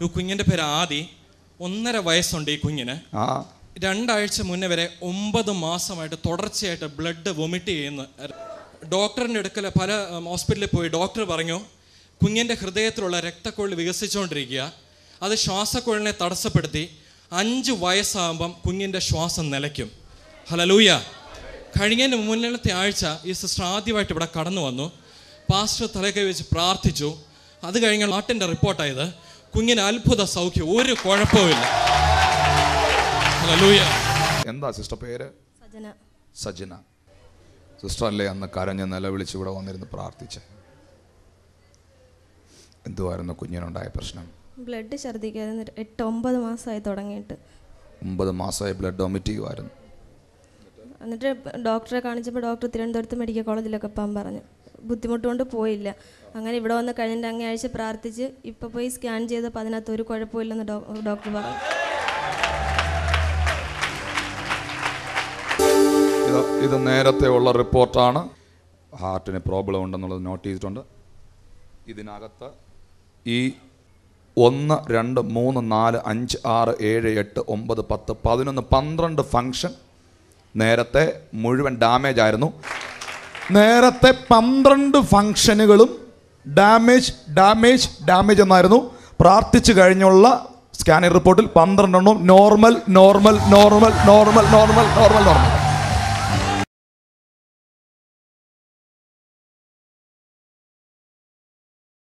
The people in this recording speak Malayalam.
ഈ കുഞ്ഞിൻ്റെ പേര് ആദി. 1.5 വയസ്സുണ്ട് ഈ കുഞ്ഞിന്. 2 ആഴ്ച മുന്നേ വരെ 9 മാസമായിട്ട് തുടർച്ചയായിട്ട് ബ്ലഡ് വൊമിറ്റ് ചെയ്യുന്നു. ഡോക്ടറിൻ്റെ അടുക്കൽ പല ഹോസ്പിറ്റലിൽ പോയി ഡോക്ടർ പറഞ്ഞു കുഞ്ഞിൻ്റെ ഹൃദയത്തിലുള്ള രക്തക്കൊഴൽ വികസിച്ചുകൊണ്ടിരിക്കുക, അത് ശ്വാസക്കൊഴലിനെ തടസ്സപ്പെടുത്തി 5 വയസ്സാകുമ്പം കുഞ്ഞിൻ്റെ ശ്വാസം നിലയ്ക്കും. ഹല്ലേലൂയ. കഴിഞ്ഞതിന് മുന്നിലത്തെ ആഴ്ച ഈ സിസ്റ്റർ ആദ്യമായിട്ട് ഇവിടെ കടന്നു വന്നു. പാസ്റ്റർ തലകൈ വെച്ച് പ്രാർത്ഥിച്ചു. അത് കഴിഞ്ഞ നാട്ടിൻ്റെ റിപ്പോർട്ടായത് കുഞ്ഞിന് അത്ഭുത സൗഖ്യം, ഒരു കുഴപ്പവുമില്ല. ഹല്ലേലൂയ. എന്താ സിസ്റ്റർ പേര്? സജന. സജന സിസ്റ്റർ അല്ലേ അന്ന് കരഞ്ഞ് നിലവിളിച്ച് ഇവിടെ വന്നിരുന്ന് പ്രാർത്ഥിച്ച്? എന്തുവായിരുന്നു കുഞ്ഞിനുണ്ടായ പ്രശ്നം? ബ്ലഡ് ഛർദ്ദിക്കായിരുന്നു. 8-9 മാസമായി തുടങ്ങിയിട്ട്. 9 മാസമായി ബ്ലഡ് വൊമിറ്റ് ചെയ്യുമായിരുന്നു. എന്നിട്ട് ഡോക്ടറെ കാണിച്ചപ്പോൾ ഡോക്ടർ തിരുവനന്തപുരത്ത് മെഡിക്കൽ കോളേജിലൊക്കെ പോകാൻ പറഞ്ഞു. ബുദ്ധിമുട്ടുകൊണ്ട് പോയില്ല. അങ്ങനെ ഇവിടെ വന്ന് കഴിഞ്ഞിട്ട് അങ്ങേ ആഴ്ച പ്രാർത്ഥിച്ച് ഇപ്പോൾ പോയി സ്കാൻ ചെയ്തപ്പോൾ അതിനകത്ത് ഒരു കുഴപ്പമില്ലെന്ന് ഡോക്ടർ പറഞ്ഞു. ഇത് നേരത്തെ ഉള്ള റിപ്പോർട്ടാണ്. ഹാർട്ടിന് പ്രോബ്ലം ഉണ്ടെന്നുള്ളത് നോട്ട് ചെയ്തിട്ടുണ്ട്. ഇതിനകത്ത് ഈ 1, 2, 3, 4, 5, 6, 7, 8, 9, 10, 11, 12 ഫങ്ഷൻ നേരത്തെ മുഴുവൻ ഡാമേജ് ആയിരുന്നു. നേരത്തെ 12 ഫങ്ഷനുകളും ഡാമേജ് എന്നായിരുന്നു. പ്രാർത്ഥിച്ചു കഴിഞ്ഞുള്ള സ്കാനിംഗ് റിപ്പോർട്ടിൽ 12 നോർമൽ.